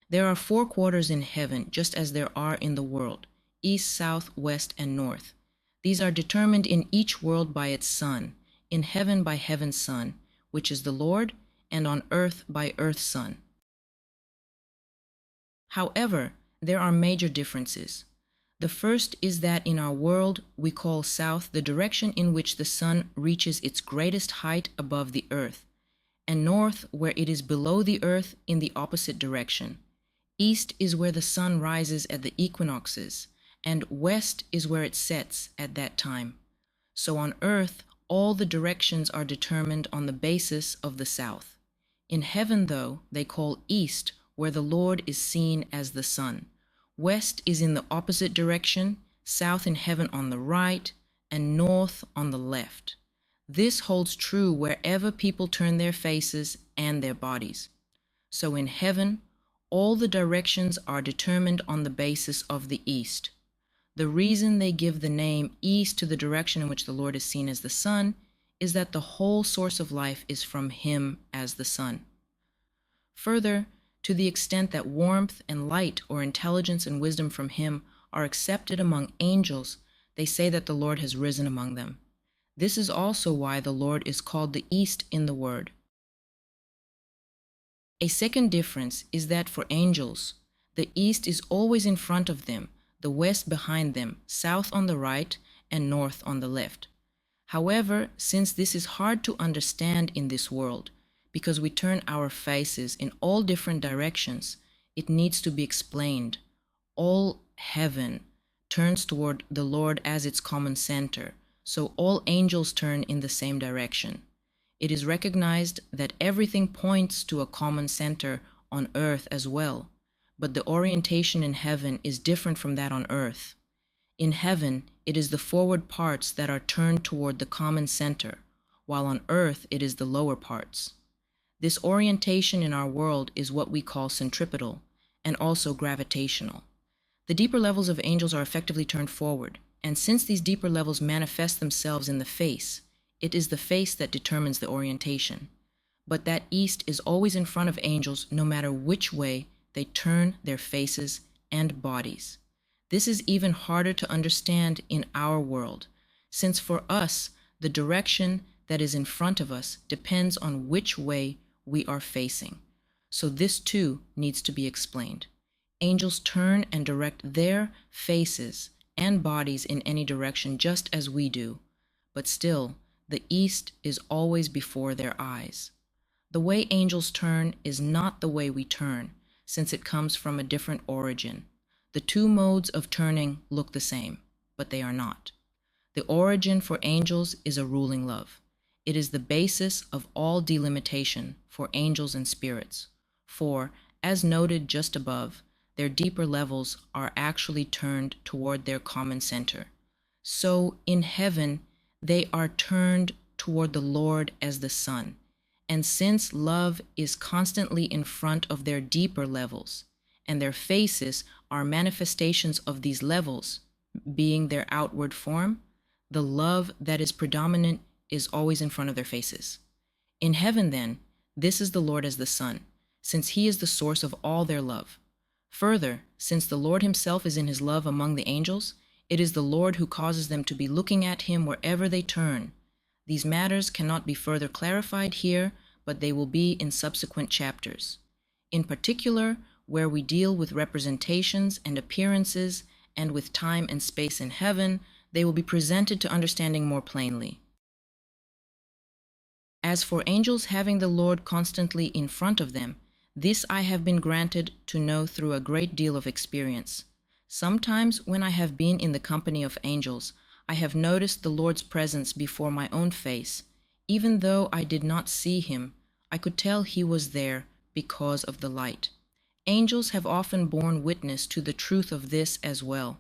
There are 4 quarters in heaven, just as there are in the world: east, south, west, and north. These are determined in each world by its sun, in heaven by heaven's sun, which is the Lord, and on earth by earth's sun. However, there are major differences. The first is that in our world we call south the direction in which the sun reaches its greatest height above the earth, and north where it is below the earth in the opposite direction. East is where the sun rises at the equinoxes, and west is where it sets at that time. So on earth, all the directions are determined on the basis of the south. In heaven, though, they call east where the Lord is seen as the sun. West is in the opposite direction, south in heaven on the right, and north on the left. This holds true wherever people turn their faces and their bodies. So in heaven, all the directions are determined on the basis of the east. The reason they give the name east to the direction in which the Lord is seen as the sun is that the whole source of life is from him as the sun. Further, to the extent that warmth and light or intelligence and wisdom from him are accepted among angels, they say that the Lord has risen among them. This is also why the Lord is called the East in the word. A second difference is that for angels, the east is always in front of them, the west behind them, south on the right, and north on the left. However, since this is hard to understand in this world, because we turn our faces in all different directions, it needs to be explained. All heaven turns toward the Lord as its common center, so all angels turn in the same direction. It is recognized that everything points to a common center on earth as well, but the orientation in heaven is different from that on earth. In heaven, it is the forward parts that are turned toward the common center, while on earth it is the lower parts. This orientation in our world is what we call centripetal, and also gravitational. The deeper levels of angels are effectively turned forward, and since these deeper levels manifest themselves in the face, it is the face that determines the orientation. But that east is always in front of angels no matter which way they turn their faces and bodies. This is even harder to understand in our world, since for us, the direction that is in front of us depends on which way we are facing. So this too needs to be explained. Angels turn and direct their faces and bodies in any direction just as we do, but still, the east is always before their eyes. The way angels turn is not the way we turn, since it comes from a different origin. The two modes of turning look the same, but they are not. The origin for angels is a ruling love. It is the basis of all delimitation for angels and spirits, for, as noted just above, their deeper levels are actually turned toward their common center. So in heaven, they are turned toward the Lord as the sun. And since love is constantly in front of their deeper levels, and their faces are manifestations of these levels, being their outward form, the love that is predominant is always in front of their faces. In heaven, then, this is the Lord as the sun, since he is the source of all their love. Further, since the Lord himself is in his love among the angels, it is the Lord who causes them to be looking at him wherever they turn. These matters cannot be further clarified here, but they will be in subsequent chapters. In particular, where we deal with representations and appearances, and with time and space in heaven, they will be presented to understanding more plainly. As for angels having the Lord constantly in front of them, this I have been granted to know through a great deal of experience. Sometimes when I have been in the company of angels, I have noticed the Lord's presence before my own face. Even though I did not see him, I could tell he was there because of the light. Angels have often borne witness to the truth of this as well.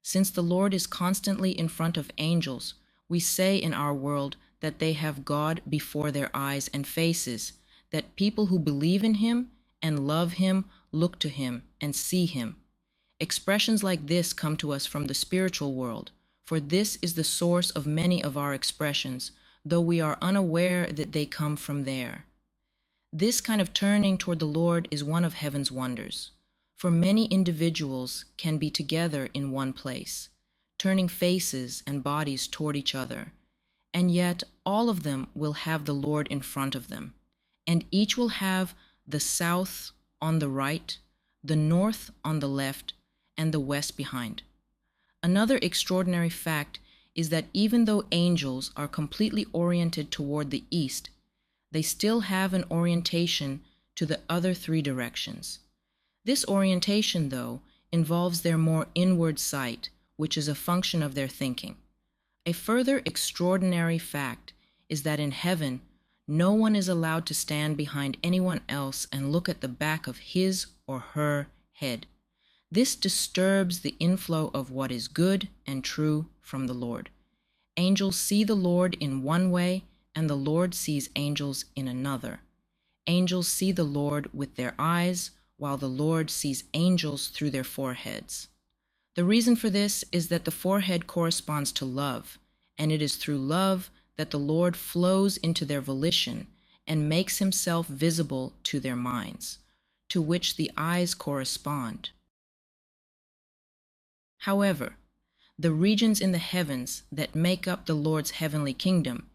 Since the Lord is constantly in front of angels, we say in our world that they have God before their eyes and faces, that people who believe in him and love him look to him and see him. Expressions like this come to us from the spiritual world, for this is the source of many of our expressions, though we are unaware that they come from there. This kind of turning toward the Lord is one of heaven's wonders. For many individuals can be together in one place, turning faces and bodies toward each other, and yet all of them will have the Lord in front of them, and each will have the south on the right, the north on the left, and the west behind. Another extraordinary fact is that even though angels are completely oriented toward the east, they still have an orientation to the other three directions. This orientation, though, involves their more inward sight, which is a function of their thinking. A further extraordinary fact is that in heaven, no one is allowed to stand behind anyone else and look at the back of his or her head. This disturbs the inflow of what is good and true from the Lord. Angels see the Lord in one way, and the Lord sees angels in another. Angels see the Lord with their eyes, while the Lord sees angels through their foreheads. The reason for this is that the forehead corresponds to love, and it is through love that the Lord flows into their volition and makes himself visible to their minds, to which the eyes correspond. However, the regions in the heavens that make up the Lord's heavenly kingdom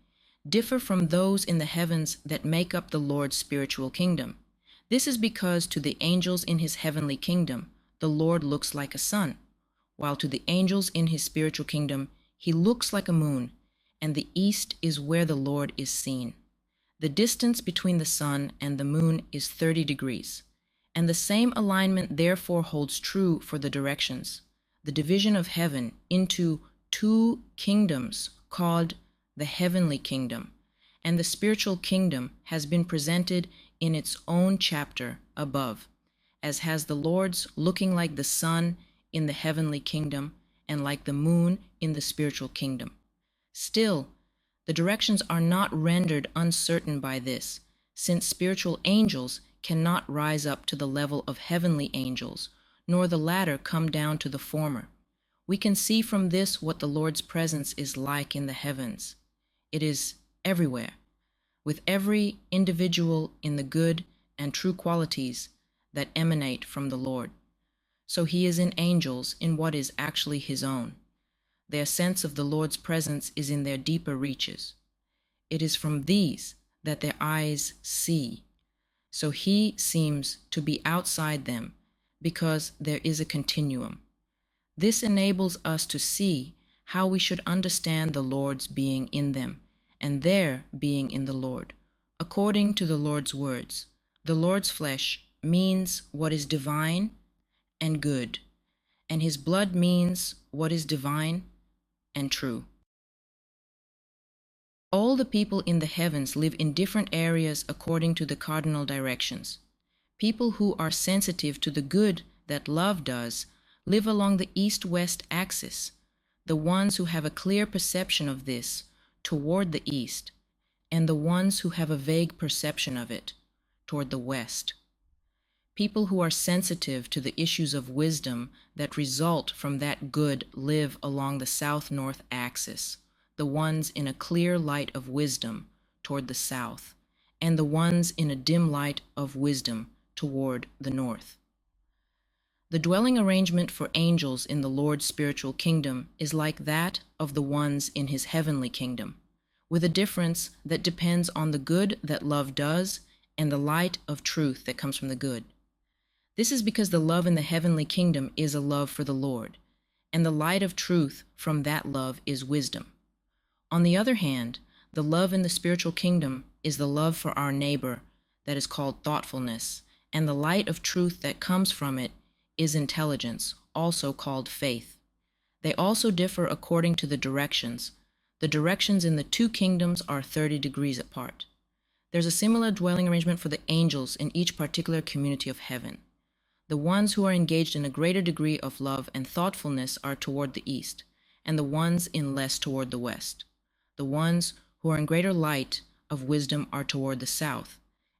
differ from those in the heavens that make up the Lord's spiritual kingdom. This is because to the angels in his heavenly kingdom, the Lord looks like a sun, while to the angels in his spiritual kingdom, he looks like a moon, and the east is where the Lord is seen. The distance between the sun and the moon is 30 degrees, and the same alignment therefore holds true for the directions. The division of heaven into two kingdoms called the heavenly kingdom, and the spiritual kingdom has been presented in its own chapter above, as has the Lord's looking like the sun in the heavenly kingdom and like the moon in the spiritual kingdom. Still, the directions are not rendered uncertain by this, since spiritual angels cannot rise up to the level of heavenly angels, nor the latter come down to the former. We can see from this what the Lord's presence is like in the heavens. It is everywhere, with every individual in the good and true qualities that emanate from the Lord. So he is in angels in what is actually his own. Their sense of the Lord's presence is in their deeper reaches. It is from these that their eyes see. So he seems to be outside them, because there is a continuum. This enables us to see how we should understand the Lord's being in them, and their being in the Lord. According to the Lord's words, the Lord's flesh means what is divine and good, and his blood means what is divine and true. All the people in the heavens live in different areas according to the cardinal directions. People who are sensitive to the good that love does live along the east-west axis, the ones who have a clear perception of this toward the east, and the ones who have a vague perception of it toward the west. People who are sensitive to the issues of wisdom that result from that good live along the south-north axis, the ones in a clear light of wisdom toward the south, and the ones in a dim light of wisdom toward the north. The dwelling arrangement for angels in the Lord's spiritual kingdom is like that of the ones in his heavenly kingdom, with a difference that depends on the good that love does and the light of truth that comes from the good. This is because the love in the heavenly kingdom is a love for the Lord, and the light of truth from that love is wisdom. On the other hand, the love in the spiritual kingdom is the love for our neighbor that is called thoughtfulness, and the light of truth that comes from it is intelligence, also called faith. They also differ according to the directions. The directions in the two kingdoms are 30 degrees apart. There's a similar dwelling arrangement for the angels in each particular community of heaven. The ones who are engaged in a greater degree of love and thoughtfulness are toward the east, and the ones in less toward the west. The ones who are in greater light of wisdom are toward the south,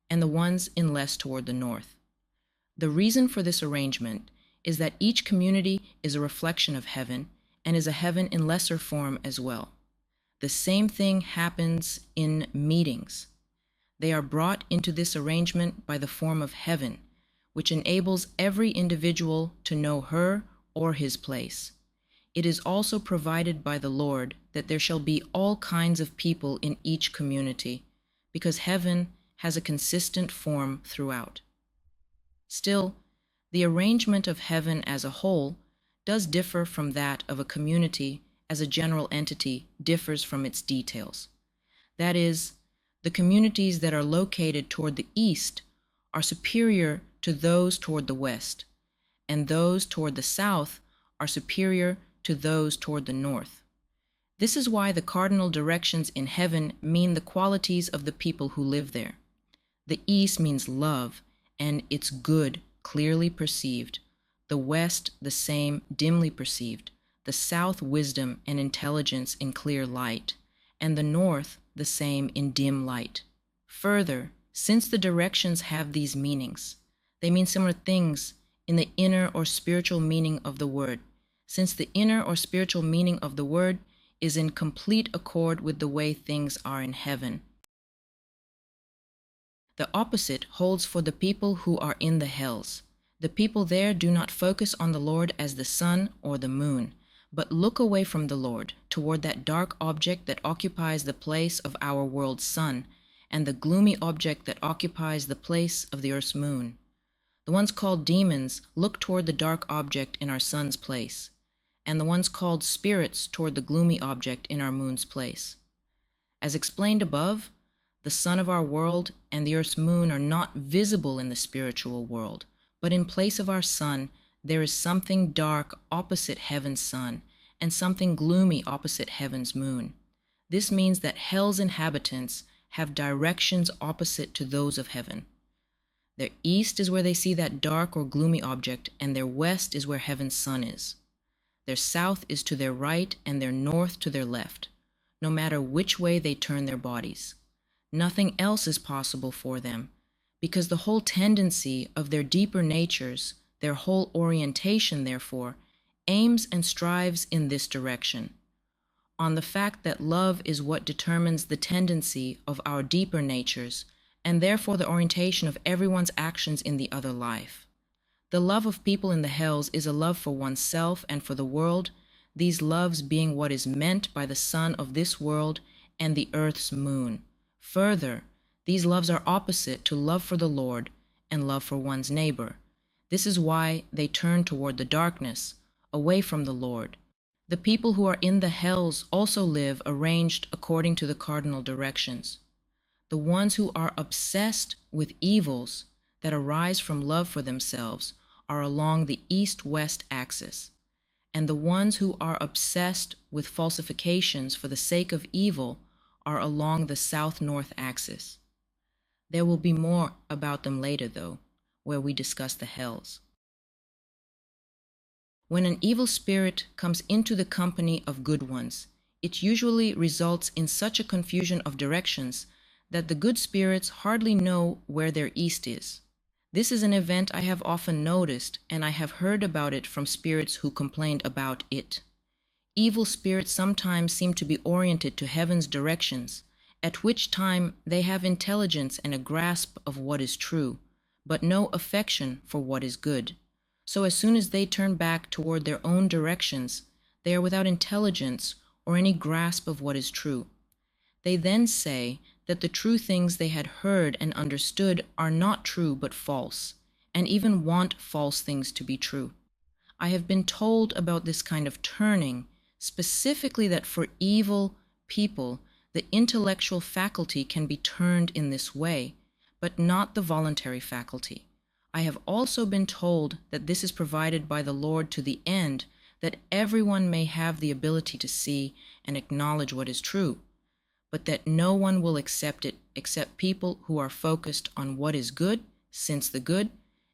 and the ones in less toward the north. The reason for this arrangement is that each community is a reflection of heaven and is a heaven in lesser form as well. The same thing happens in meetings. They are brought into this arrangement by the form of heaven, which enables every individual to know her or his place. It is also provided by the Lord that there shall be all kinds of people in each community, because heaven has a consistent form throughout. Still, the arrangement of heaven as a whole does differ from that of a community as a general entity differs from its details. That is, the communities that are located toward the east are superior to those toward the west, and those toward the south are superior to those toward the north. This is why the cardinal directions in heaven mean the qualities of the people who live there. The east means love, and its good clearly perceived. The west, the same, dimly perceived. The south, wisdom and intelligence in clear light. And the north, the same, in dim light. Further, since the directions have these meanings, they mean similar things in the inner or spiritual meaning of the word, since the inner or spiritual meaning of the word is in complete accord with the way things are in heaven. The opposite holds for the people who are in the hells. The people there do not focus on the Lord as the sun or the moon, but look away from the Lord toward that dark object that occupies the place of our world's sun, and the gloomy object that occupies the place of the earth's moon. The ones called demons look toward the dark object in our sun's place, and the ones called spirits toward the gloomy object in our moon's place. As explained above, the sun of our world and the earth's moon are not visible in the spiritual world, but in place of our sun, there is something dark opposite heaven's sun, and something gloomy opposite heaven's moon. This means that hell's inhabitants have directions opposite to those of heaven. Their east is where they see that dark or gloomy object, and their west is where heaven's sun is. Their south is to their right, and their north to their left, no matter which way they turn their bodies. Nothing else is possible for them, because the whole tendency of their deeper natures, their whole orientation, therefore, aims and strives in this direction, on the fact that love is what determines the tendency of our deeper natures, and therefore the orientation of everyone's actions in the other life. The love of people in the hells is a love for oneself and for the world, these loves being what is meant by the sun of this world and the earth's moon. Further, these loves are opposite to love for the Lord and love for one's neighbor. This is why they turn toward the darkness, away from the Lord. The people who are in the hells also live arranged according to the cardinal directions. The ones who are obsessed with evils that arise from love for themselves are along the east-west axis, and the ones who are obsessed with falsifications for the sake of evil are along the south-north axis. There will be more about them later, though, where we discuss the hells. When an evil spirit comes into the company of good ones, it usually results in such a confusion of directions that the good spirits hardly know where their east is. This is an event I have often noticed, and I have heard about it from spirits who complained about it. Evil spirits sometimes seem to be oriented to heaven's directions, at which time they have intelligence and a grasp of what is true, but no affection for what is good. So as soon as they turn back toward their own directions, they are without intelligence or any grasp of what is true. They then say that the true things they had heard and understood are not true but false, and even want false things to be true. I have been told about this kind of turning, specifically that for evil people, the intellectual faculty can be turned in this way, but not the voluntary faculty. I have also been told that this is provided by the Lord to the end that everyone may have the ability to see and acknowledge what is true, but that no one will accept it except people who are focused on what is good, since the good,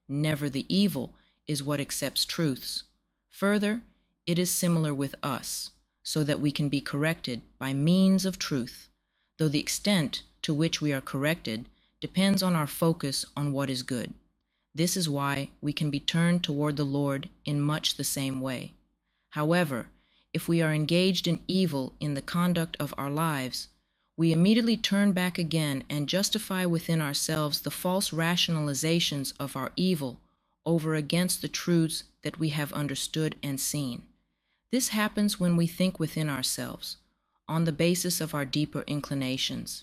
never the evil, is what accepts truths. Further, it is similar with us, so that we can be corrected by means of truth, though the extent to which we are corrected depends on our focus on what is good. This is why we can be turned toward the Lord in much the same way. However, if we are engaged in evil in the conduct of our lives, we immediately turn back again and justify within ourselves the false rationalizations of our evil over against the truths that we have understood and seen. This happens when we think within ourselves, on the basis of our deeper inclinations.